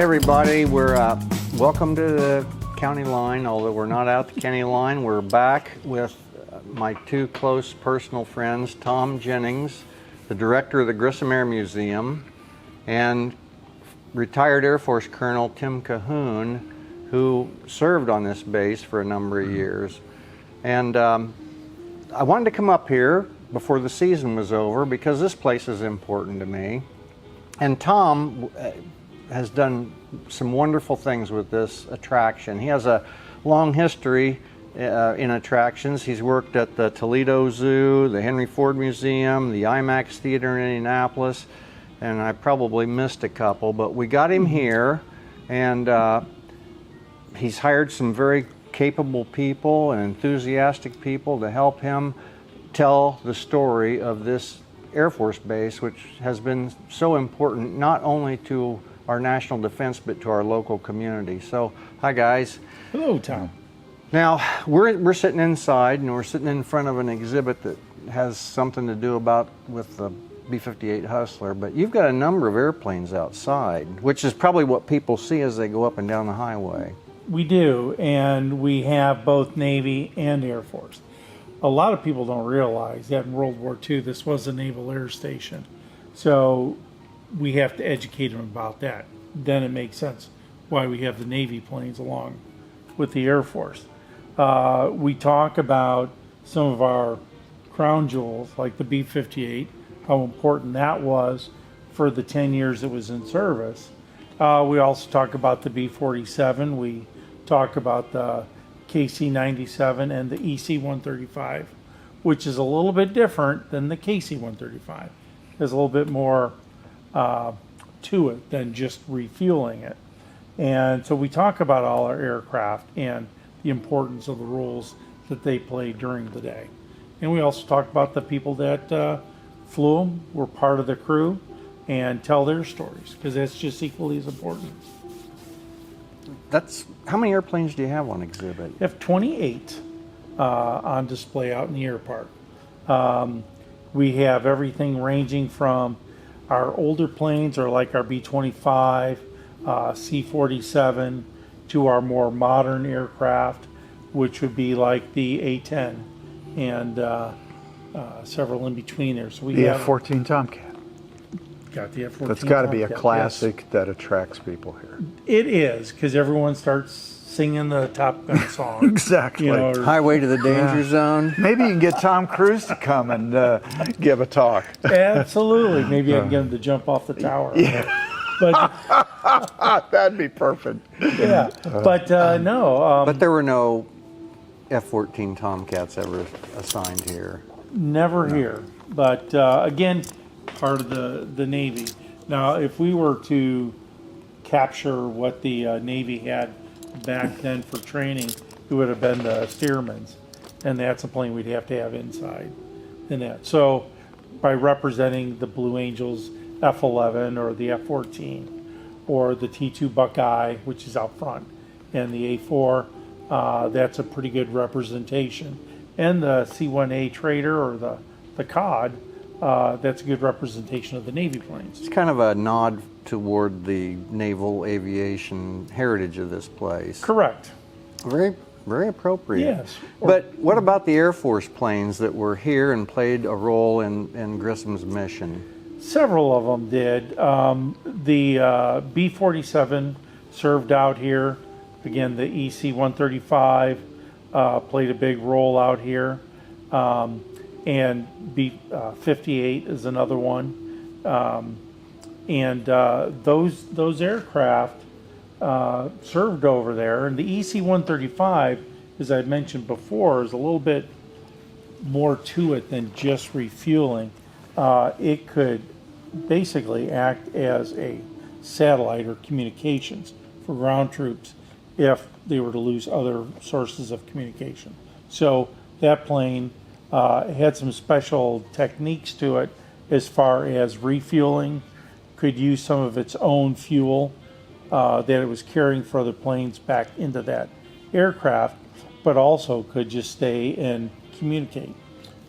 everybody, we're welcome to the county line. Although we're not out the county line, we're back with my two close personal friends, Tom Jennings, the director of the Grissom Air Museum, and retired Air Force Colonel Tim Cahoon, who served on this base for a number of years. And I wanted to come up here before the season was over because this place is important to me. And Tom has done some wonderful things with this attraction. He has a long history in attractions. He's worked at the Toledo Zoo, the Henry Ford Museum, the IMAX Theater in Indianapolis, and I probably missed a couple, but we got him here, and he's hired some very capable people and enthusiastic people to help him tell the story of this Air Force base, which has been so important not only to our national defense but to our local community. So, hi guys. Hello, Tom. Now, we're sitting inside and we're sitting in front of an exhibit that has something to do with the B-58 Hustler, but you've got a number of airplanes outside, which is probably what people see as they go up and down the highway. We do, and we have both Navy and Air Force. A lot of people don't realize that in World War II, this was a naval air station. So we have to educate them about that. Then it makes sense why we have the Navy planes along with the Air Force. We talk about some of our crown jewels, like the B-58, how important that was for the 10 years it was in service. We also talk about the B-47. We talk about the KC-97 and the EC-135, which is a little bit different than the KC-135. There's a little bit more to it than just refueling it. And so we talk about all our aircraft and the importance of the roles that they play during the day. And we also talk about the people that flew them, were part of the crew, and tell their stories, because that's just equally as important. How many airplanes do you have on exhibit? We have 28 on display out in the air park. We have everything ranging from our older planes, or like our B-25, C-47, to our more modern aircraft, which would be like the A-10 and several in between there. So we the have F-14 Tomcat. Got the F-14. That's got to be a Tomcat, classic yes. that attracts people here. It is, because everyone starts singing the Top Gun song. Exactly. Or Highway to the Danger Zone. Maybe you can get Tom Cruise to come and give a talk. Absolutely. Maybe I can get him to jump off the tower. Yeah. But That'd be perfect. yeah. But no. But there were no F-14 Tomcats ever assigned here. Never here. But again, part of the Navy. Now, if we were to capture what the Navy had back then for training, it would have been the Stearman's, and that's a plane we'd have to have inside in that. So by representing the Blue Angels F-11 or the F-14 or the T-2 Buckeye, which is out front, and the A-4, that's a pretty good representation. And the C-1A Trader or the COD, that's a good representation of the Navy planes. It's kind of a nod toward the naval aviation heritage of this place. Correct. Very, very appropriate. Yes. But what about the Air Force planes that were here and played a role in Grissom's mission? Several of them did. The B-47 served out here. Again, the EC-135 played a big role out here. And B-58 is another one. And those aircraft served over there. And the EC-135, as I mentioned before, is a little bit more to it than just refueling. It could basically act as a satellite or communications for ground troops if they were to lose other sources of communication. So that plane had some special techniques to it as far as refueling, could use some of its own fuel that it was carrying for other planes back into that aircraft, but also could just stay and communicate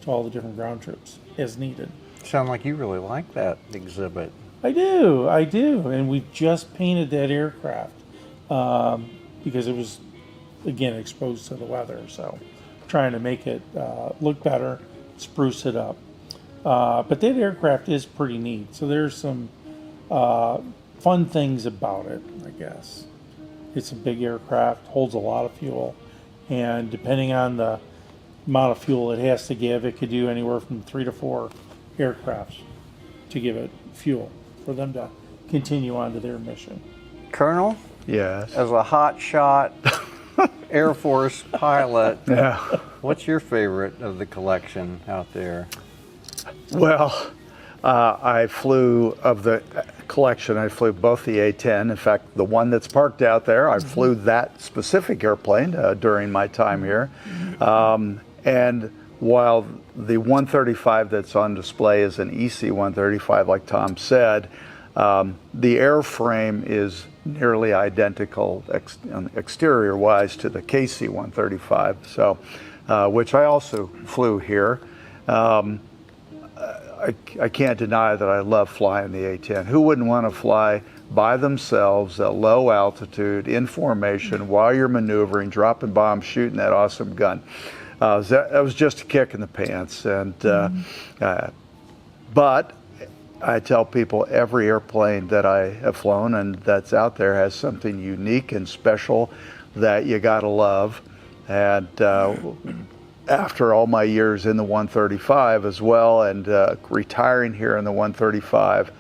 to all the different ground troops as needed. Sound like you really like that exhibit. I do, and we just painted that aircraft because it was, again, exposed to the weather. So, trying to make it look better, spruce it up. But that aircraft is pretty neat. So there's some fun things about it, I guess. It's a big aircraft, holds a lot of fuel, and depending on the amount of fuel it has to give, it could do anywhere from 3 to 4 aircrafts to give it fuel for them to continue on to their mission. Colonel, Yes. as a hot shot Air Force pilot, Yeah. what's your favorite of the collection out there? Well, I flew, of the collection, I flew both the A-10. In fact, the one that's parked out there, I flew that specific airplane during my time here. And while the 135 that's on display is an EC-135, like Tom said, the airframe is nearly identical exterior-wise to the KC-135, so which I also flew here. I can't deny that I love flying the A-10. Who wouldn't want to fly by themselves at low altitude in formation while you're maneuvering, dropping bombs, shooting that awesome gun? That was just a kick in the pants. And but I tell people every airplane that I have flown and that's out there has something unique and special that you gotta love. And after all my years in the 135 as well, and retiring here in the 135,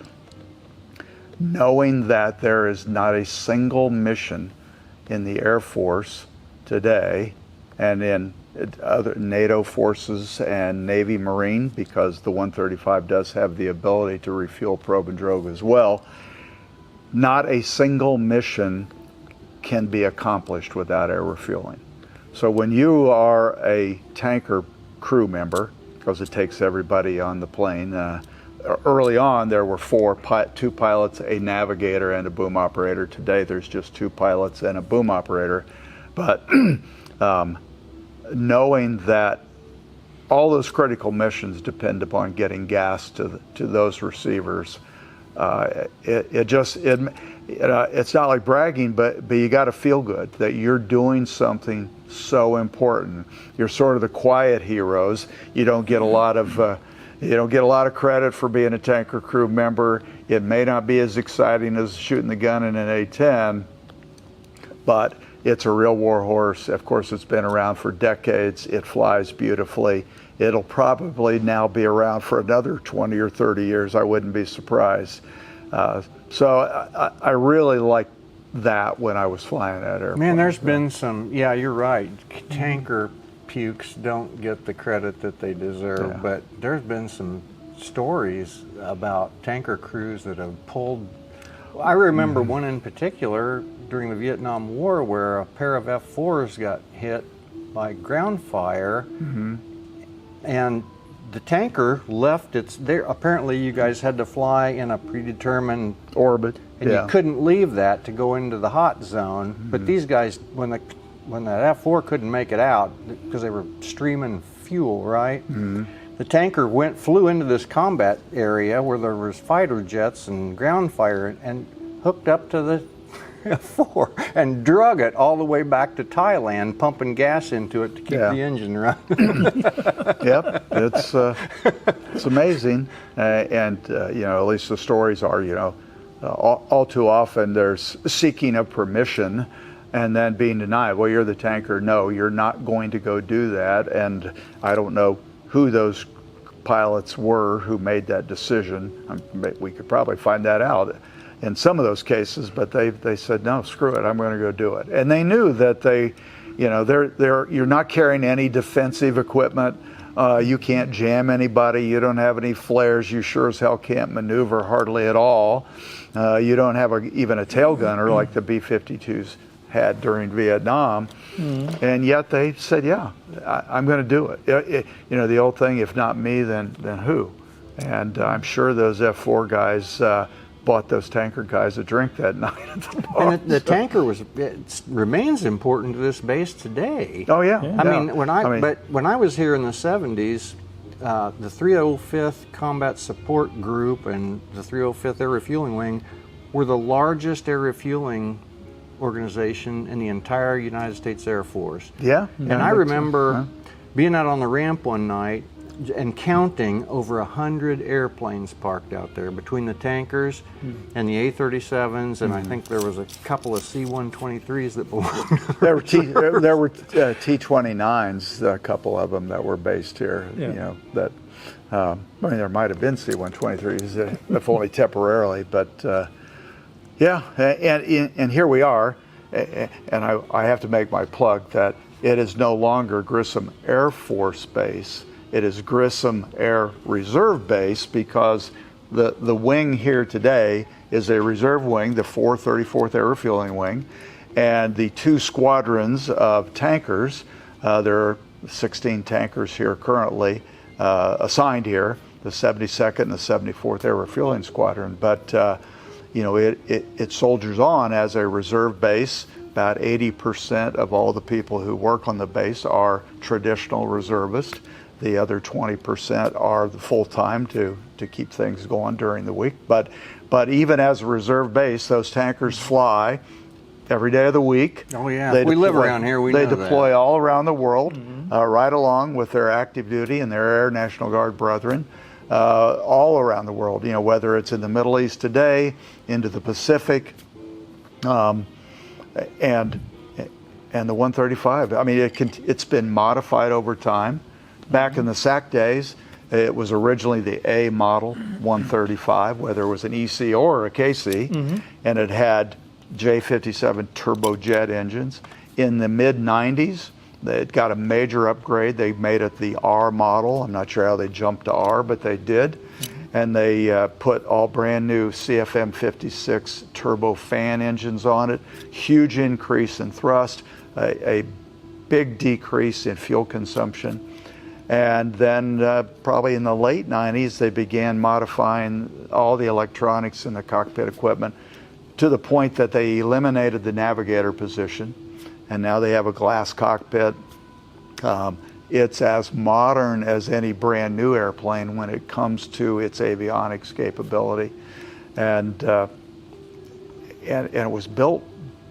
knowing that there is not a single mission in the Air Force today and in other NATO forces and Navy Marine, because the 135 does have the ability to refuel, probe, and drogue as well, not a single mission can be accomplished without air refueling. So when you are a tanker crew member, because it takes everybody on the plane, early on there were 2 pilots, a navigator, and a boom operator. Today there's just 2 pilots and a boom operator. But knowing that all those critical missions depend upon getting gas to those receivers, it's not like bragging, but you got to feel good that you're doing something so important. You're sort of the quiet heroes. You don't get a lot of credit for being a tanker crew member. It may not be as exciting as shooting the gun in an A-10, but it's a real war horse. Of course, it's been around for decades. It flies beautifully. It'll probably now be around for another 20 or 30 years. I wouldn't be surprised. So I really liked that when I was flying that airplane. Man, there's been some, yeah, you're right. Tanker pukes don't get the credit that they deserve, Yeah. but there's been some stories about tanker crews that have pulled. I remember one in particular during the Vietnam War where a pair of F-4s got hit by ground fire, and the tanker left its there. Apparently, you guys had to fly in a predetermined Orbit. and Yeah. you couldn't leave that to go into the hot zone. But these guys, when that F-4 couldn't make it out because they were streaming fuel, right? The tanker flew into this combat area where there was fighter jets and ground fire, and hooked up to the F-4 and drug it all the way back to Thailand, pumping gas into it to keep the engine running. Yep, it's amazing, and at least the stories are, all too often there's seeking of permission and then being denied. Well, you're the tanker. No, you're not going to go do that. And I don't know who those pilots were who made that decision. We could probably find that out in some of those cases, but they said, no, screw it, I'm going to go do it. And they knew that you're not carrying any defensive equipment. You can't jam anybody. You don't have any flares. You sure as hell can't maneuver hardly at all. You don't have even a tail gunner like the B-52s had during Vietnam. And yet they said, yeah, I'm going to do it. The old thing, if not me, then who? And I'm sure those F-4 guys bought those tanker guys a drink that night at the bar. And the tanker remains important to this base today. Oh yeah. I mean, when I was here in the 70s, the 305th Combat Support Group and the 305th Air Refueling Wing were the largest air refueling organization in the entire United States Air Force. Yeah. And I remember being out on the ramp one night and counting over 100 airplanes parked out there between the tankers and the A-37s, and I think there was a couple of C-123s that belonged. There were T-29s, a couple of them that were based here. Yeah. You know that. I mean, there might have been C-123s, if only temporarily. But yeah, and here we are, and I have to make my plug that it is no longer Grissom Air Force Base. It is Grissom Air Reserve Base, because the wing here today is a reserve wing, the 434th Air Refueling Wing, and the 2 squadrons of tankers. There are 16 tankers here currently assigned here, the 72nd and the 74th Air Refueling Squadron. But you know, it soldiers on as a reserve base. About 80% of all the people who work on the base are traditional reservists. The other 20% are the full-time to keep things going during the week. But even as a reserve base, those tankers fly every day of the week. Oh yeah, we live around here. They deploy all around the world, right along with their active duty and their Air National Guard brethren, all around the world. You know, whether it's in the Middle East today, into the Pacific, and the 135. I mean, it's been modified over time. Back in the SAC days, it was originally the A model 135, whether it was an EC or a KC, and it had J57 turbojet engines. In the mid-90s, it got a major upgrade. They made it the R model. I'm not sure how they jumped to R, but they did. And they put all brand new CFM 56 turbo fan engines on it. Huge increase in thrust, a big decrease in fuel consumption. And then probably in the late 90s, they began modifying all the electronics in the cockpit equipment to the point that they eliminated the navigator position. And now they have a glass cockpit. It's as modern as any brand new airplane when it comes to its avionics capability. And it was built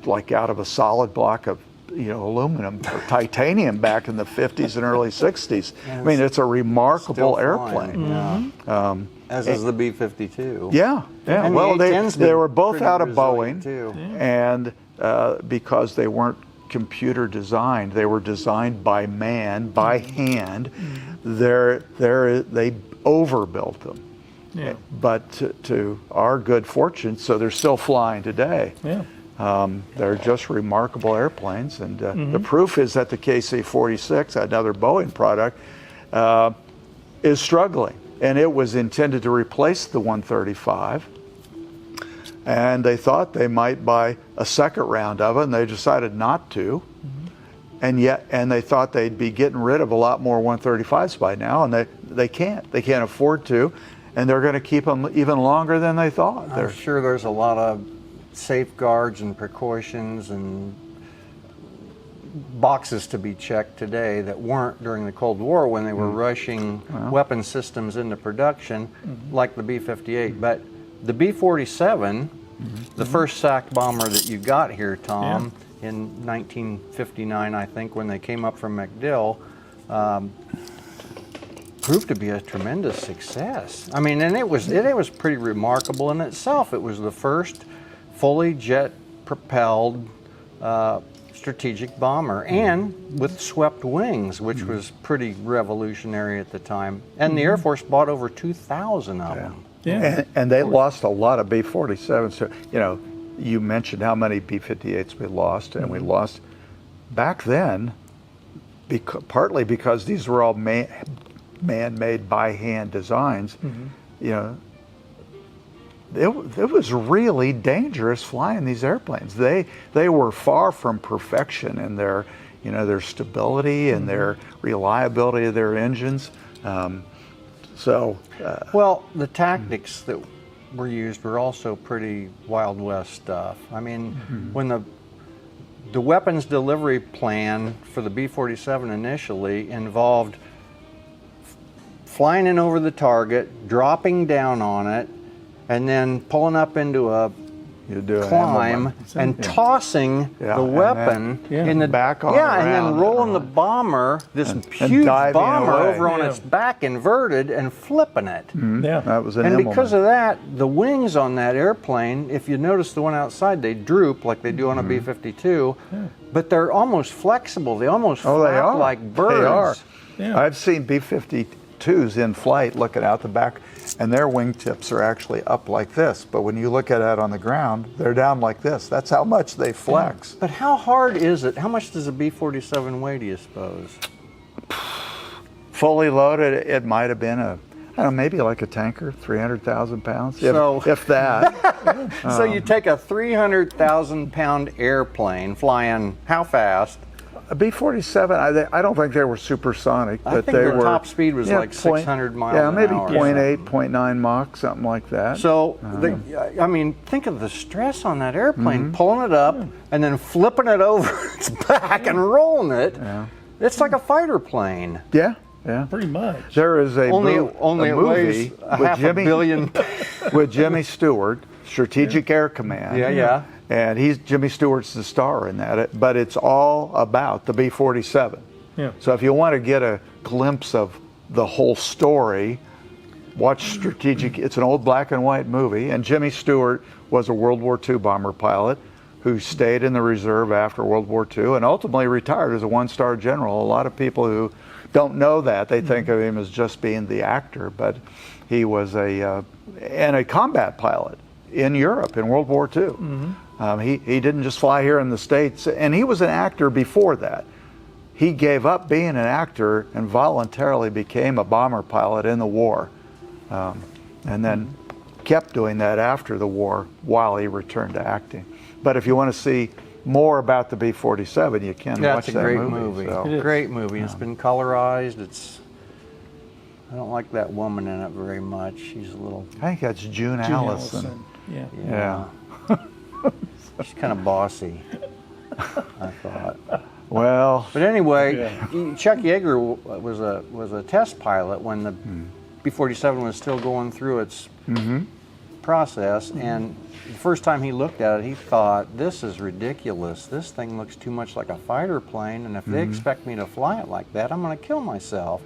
like out of a solid block of aluminum or titanium back in the 50s and early 60s. I mean, it's a remarkable airplane. As is the B-52. Yeah. And well, the they were both out of resilient, Boeing, too. and because they weren't computer designed, they were designed by man, by hand. They overbuilt them. Yeah. But to our good fortune, so they're still flying today. Yeah. They're just remarkable airplanes, and the proof is that the KC-46, another Boeing product, is struggling, and it was intended to replace the 135, and they thought they might buy a second round of it, and they decided not to, and they thought they'd be getting rid of a lot more 135s by now, and they can't afford to, and they're going to keep them even longer than they thought. I'm sure there's a lot of safeguards and precautions and boxes to be checked today that weren't during the Cold War when they were rushing weapon systems into production, like the B-58. But the B-47, the first SAC bomber that you got here, Tom, in 1959, I think, when they came up from MacDill, proved to be a tremendous success. I mean, and it was pretty remarkable in itself. It was the first fully jet-propelled strategic bomber, and with swept wings, which was pretty revolutionary at the time. And the Air Force bought over 2,000 of them. Yeah. And they lost a lot of B-47s. So, you mentioned how many B-58s we lost, and we lost back then, partly because these were all man-made by hand designs. It was really dangerous flying these airplanes. They were far from perfection in their stability and their reliability of their engines. Well, the tactics that were used were also pretty Wild West stuff. I mean, when the weapons delivery plan for the B-47 initially involved flying in over the target, dropping down on it, and then pulling up into a You do an climb emblem. and tossing Yeah, the and weapon then- in the back on and then around. rolling the bomber, this And huge diving bomber away. over on Yeah. its back inverted and flipping it. Yeah. That was an And emblem. because of that, the wings on that airplane, if you notice the one outside, they droop like they do on a B-52, but they're almost flexible. They almost Oh, they flap are. like birds. They are. Yeah. I've seen B-52s in flight looking out the back, and their wingtips are actually up like this. But when you look at it on the ground, they're down like this. That's how much they flex. But how hard is it? How much does a B-47 weigh, do you suppose? Fully loaded, it might have been I don't know, maybe like a tanker, 300,000 pounds, if that. So you take a 300,000-pound airplane flying how fast? A B-47, I don't think they were supersonic, I but think they their were top speed was like 600 miles Yeah, an maybe hour. 0.8, 0.9 Mach, something like that. So, I mean, think of the stress on that airplane, pulling it up and then flipping it over its back and rolling it. Yeah. It's like a fighter plane. Yeah. Pretty much. There is a Only a it movie weighs a with half Jimmy a billion. with Jimmy Stewart, Strategic Air Command. Yeah. And Jimmy Stewart's the star in that. But it's all about the B-47. Yeah. So if you want to get a glimpse of the whole story, watch Strategic. It's an old black and white movie, and Jimmy Stewart was a World War II bomber pilot who stayed in the reserve after World War II and ultimately retired as a one-star general. A lot of people who don't know that, they think of him as just being the actor, but he was a combat pilot in Europe in World War II. He didn't just fly here in the States, and he was an actor before that. He gave up being an actor and voluntarily became a bomber pilot in the war, and then kept doing that after the war while he returned to acting. But if you want to see more about the B-47, you can Yeah, watch it's a that great movie. movie. So. It is. Great movie. It's been colorized. I don't like that woman in it very much. She's a little, I think that's June June Allison. Yeah. Yeah. she's kind of bossy, I thought. Well, But anyway, Chuck Yeager was a test pilot when the B-47 was still going through its process, and the first time he looked at it, he thought, this is ridiculous. This thing looks too much like a fighter plane, and if they expect me to fly it like that, I'm going to kill myself.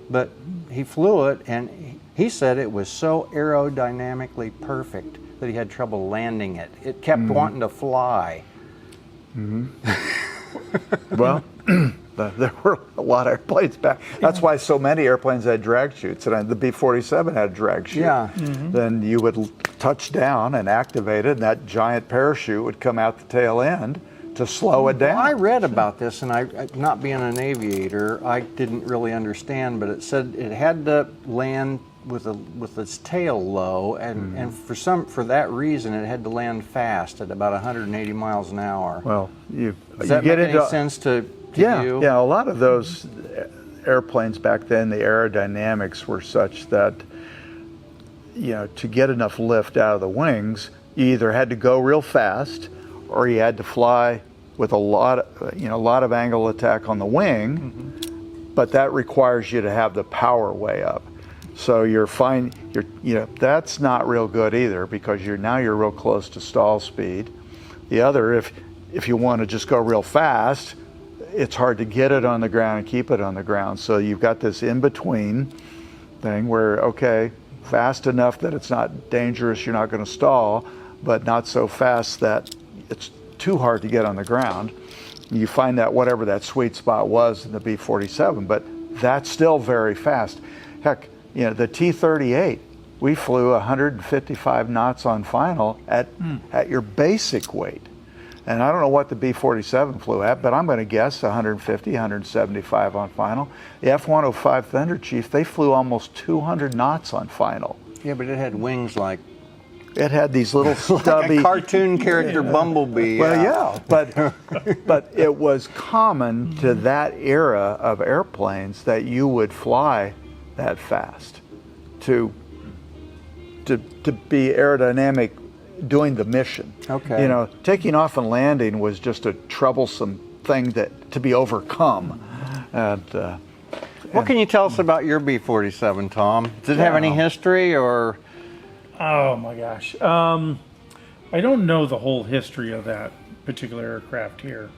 But he flew it, and he said it was so aerodynamically perfect that he had trouble landing it. It kept wanting to fly. well, there were a lot of airplanes back. That's why so many airplanes had drag chutes, and the B-47 had a drag chute. Yeah. Then you would touch down and activate it, and that giant parachute would come out the tail end to slow it down. I read about this, and I, not being an aviator, I didn't really understand, but it said it had to land with its tail low, and for that reason, it had to land fast at about 180 miles an hour. Well, Does that make any sense to you? Yeah, a lot of those airplanes back then, the aerodynamics were such that, to get enough lift out of the wings, you either had to go real fast or you had to fly with a lot of angle attack on the wing, but that requires you to have the power way up. So that's not real good either, because you're real close to stall speed. The other, if you want to just go real fast, it's hard to get it on the ground and keep it on the ground. So you've got this in-between thing where, okay, fast enough that it's not dangerous, you're not going to stall, but not so fast that it's too hard to get on the ground. You find that whatever that sweet spot was in the B-47, but that's still very fast. Heck, the T-38, we flew 155 knots on final at your basic weight. And I don't know what the B-47 flew at, but I'm going to guess 150, 175 on final. The F-105 Thunder Chief, they flew almost 200 knots on final. Yeah, but it had wings like It had these little stubby... like a cartoon character bumblebee. Well, but it was common to that era of airplanes that you would fly that fast to be aerodynamic doing the mission. Okay. Taking off and landing was just a troublesome thing to be overcome, What can you tell us about your B-47, Tom? Does it have any history or? Oh my gosh. I don't know the whole history of that particular aircraft here,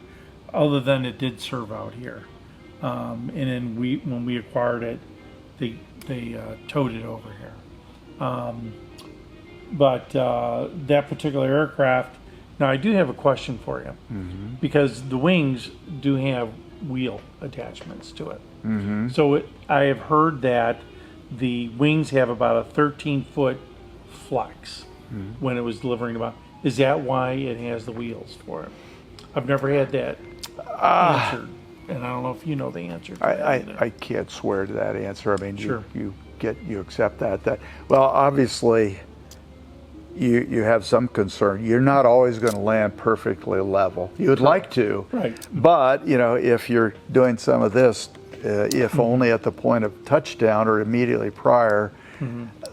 other than it did serve out here. And then when we acquired it, they towed it over here. But that particular aircraft, now I do have a question for you, because the wings do have wheel attachments to it. So I have heard that the wings have about a 13-foot flex when it was delivering about. Is that why it has the wheels for it? I've never had that answered, and I don't know if you know the answer to that either. I can't swear to that answer. I mean, Sure. you accept that. Well, obviously, you have some concern. You're not always going to land perfectly level. You would like to, Right. but if you're doing some of this, if only at the point of touchdown or immediately prior,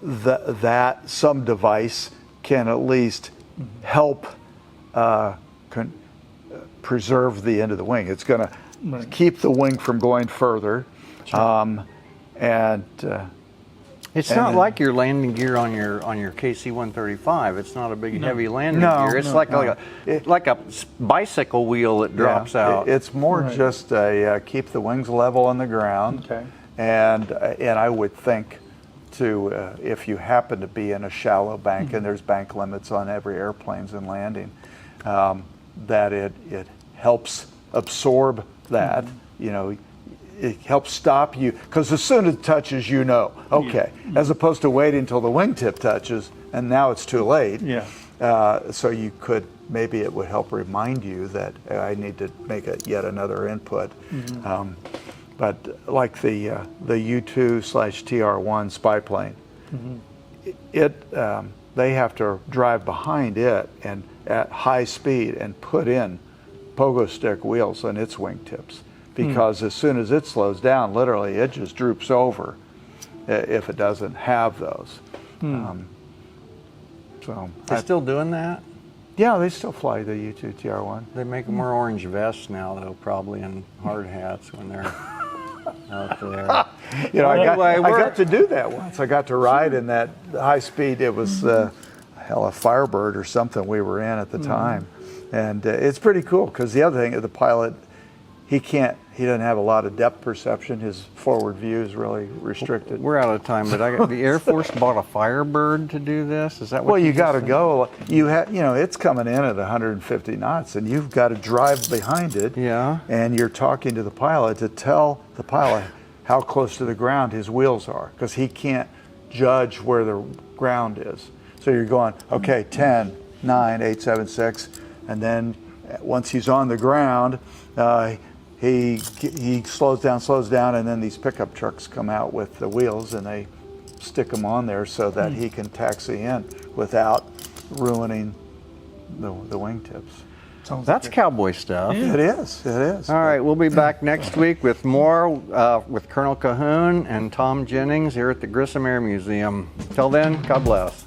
that some device can at least help preserve the end of the wing. It's going to keep the wing from going further, It's not like your landing gear on your KC-135. It's not a big heavy landing gear. It's like a bicycle wheel that drops out. It's more just a keep the wings level on the ground. Okay. And I would think too, if you happen to be in a shallow bank, and there's bank limits on every airplanes and landing, that it helps absorb that. It helps stop you, because as soon as it touches, as opposed to waiting until the wingtip touches and now it's too late. So you could, maybe it would help remind you that I need to make yet another input. But like the U-2/TR-1 spy plane, they have to drive behind it and at high speed and put in pogo stick wheels on its wingtips, because as soon as it slows down, literally it just droops over if it doesn't have those. They're still doing that? Yeah, they still fly the U-2/TR-1. They make more orange vests now, though, probably, and hard hats when they're out there. I got to do that once. I got to ride in that high speed. It was a Firebird or something we were in at the time, and it's pretty cool, because the other thing, the pilot, he doesn't have a lot of depth perception. His forward view is really restricted. We're out of time, but the Air Force bought a Firebird to do this. Is that what? Well, you got to go. It's coming in at 150 knots, and you've got to drive behind it. Yeah. And you're talking to the pilot to tell the pilot how close to the ground his wheels are, because he can't judge where the ground is. So you're going, okay, 10, 9, 8, 7, 6, and then once he's on the ground, he slows down, and then these pickup trucks come out with the wheels, and they stick them on there so that he can taxi in without ruining the wingtips. That's cowboy stuff. It is. All right, we'll be back next week with more with Colonel Cahoon and Tom Jennings here at the Grissom Air Museum. Till then, God bless.